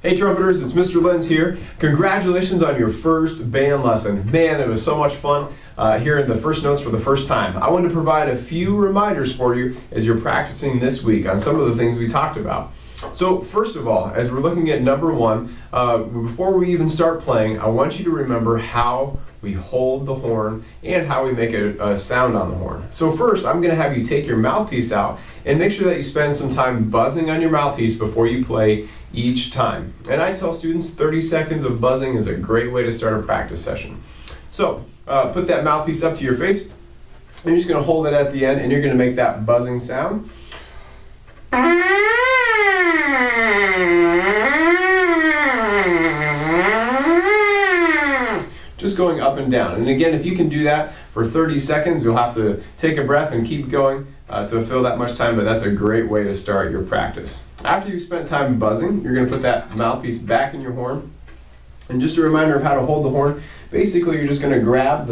Hey trumpeters, it's Mr. Lenz here. Congratulations on your first band lesson. Man, it was so much fun hearing the first notes for the first time. I wanted to provide a few reminders for you as you're practicing this week on some of the things we talked about. So first of all, as we're looking at number one, before we even start playing, I want you to remember how we hold the horn and how we make a sound on the horn. So first, I'm going to have you take your mouthpiece out and make sure that you spend some time buzzing on your mouthpiece before you play each time. And I tell students 30 seconds of buzzing is a great way to start a practice session. So put that mouthpiece up to your face, and you're just going to hold it at the end, and you're going to make that buzzing sound. Just going up and down. And again, if you can do that for 30 seconds, you'll have to take a breath and keep going to fill that much time, but that's a great way to start your practice. After you've spent time buzzing, you're going to put that mouthpiece back in your horn. And just a reminder of how to hold the horn. Basically, you're just going to grab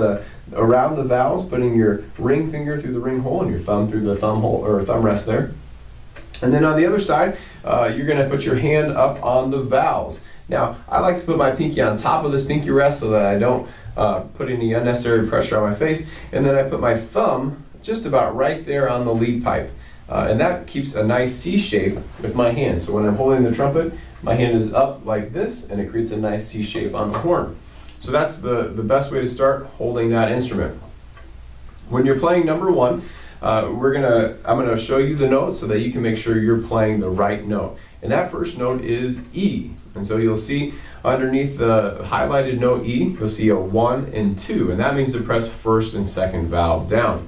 around the valves, putting your ring finger through the ring hole and your thumb through the thumb hole or thumb rest there. And then on the other side, you're going to put your hand up on the valves. Now, I like to put my pinky on top of this pinky rest so that I don't put any unnecessary pressure on my face. And then I put my thumb just about right there on the lead pipe. And that keeps a nice C shape with my hand. So when I'm holding the trumpet, my hand is up like this, and it creates a nice C shape on the horn. So that's the best way to start holding that instrument. When you're playing number one, I'm gonna show you the notes so that you can make sure you're playing the right note. And that first note is E. And so you'll see underneath the highlighted note E, you'll see a 1 and 2, and that means to press first and second valve down.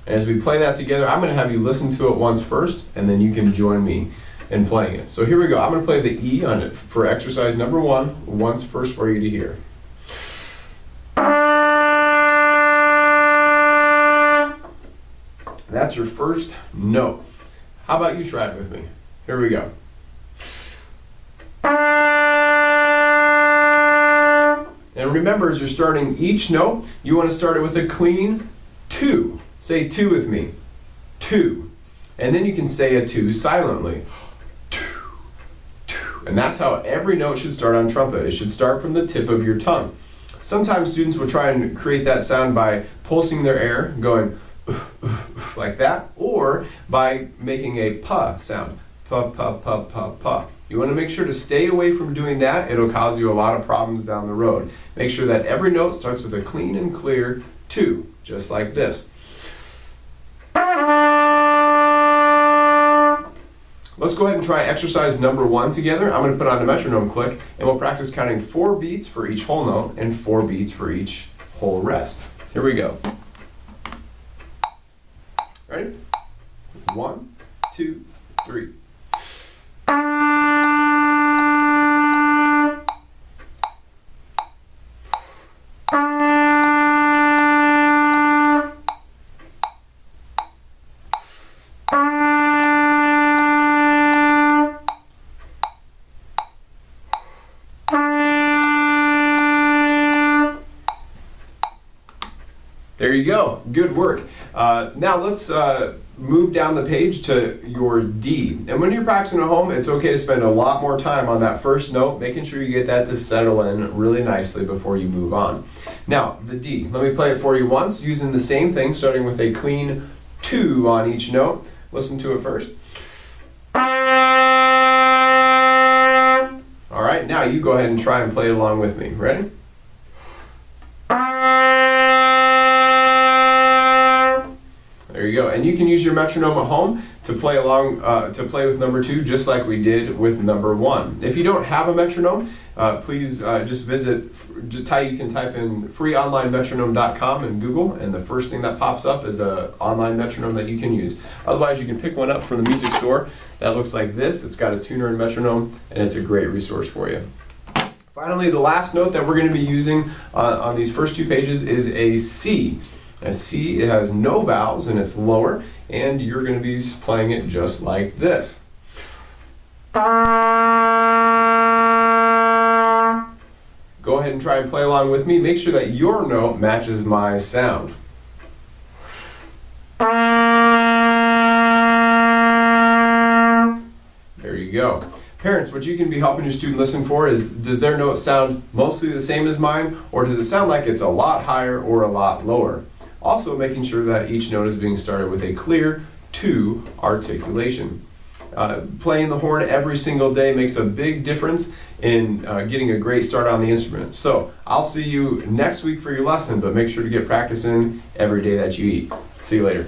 And as we play that together, I'm going to have you listen to it once first, and then you can join me in playing it. So here we go. I'm going to play the E on it for exercise number one once first for you to hear. That's your first note. How about you try it with me? Here we go. And remember, as you're starting each note, you want to start it with a clean 2. Say 2 with me. 2. And then you can say a 2 silently. 2, 2. And that's how every note should start on trumpet. It should start from the tip of your tongue. Sometimes students will try and create that sound by pulsing their air, going like that, or by making a pa sound. Pa, pa, pa, pa, pa. You want to make sure to stay away from doing that. It'll cause you a lot of problems down the road. Make sure that every note starts with a clean and clear 2, just like this. Let's go ahead and try exercise number 1 together. I'm going to put on a metronome click, and we'll practice counting 4 beats for each whole note and 4 beats for each whole rest. Here we go. Ready? 1, 2, 3. There you go. Good work. Now let's move down the page to your D. And when you're practicing at home, it's okay to spend a lot more time on that first note, making sure you get that to settle in really nicely before you move on. Now, the D. Let me play it for you once, using the same thing, starting with a clean 2 on each note. Listen to it first. All right, now you go ahead and try and play it along with me. Ready? There you go. And you can use your metronome at home to play along, to play with number 2, just like we did with number 1. If you don't have a metronome, please just visit, you can type in freeonlinemetronome.com in Google, and the first thing that pops up is an online metronome that you can use. Otherwise, you can pick one up from the music store that looks like this. It's got a tuner and metronome, and it's a great resource for you. Finally, the last note that we're going to be using on these first 2 pages is a C. A C, it has no vowels and it's lower, and you're going to be playing it just like this. Go ahead and try and play along with me. Make sure that your note matches my sound. There you go. Parents, what you can be helping your student listen for is, does their note sound mostly the same as mine, or does it sound like it's a lot higher or a lot lower? Also making sure that each note is being started with a clear to articulation. Playing the horn every single day makes a big difference in getting a great start on the instrument. So I'll see you next week for your lesson, but make sure to get practice in every day that you eat. See you later.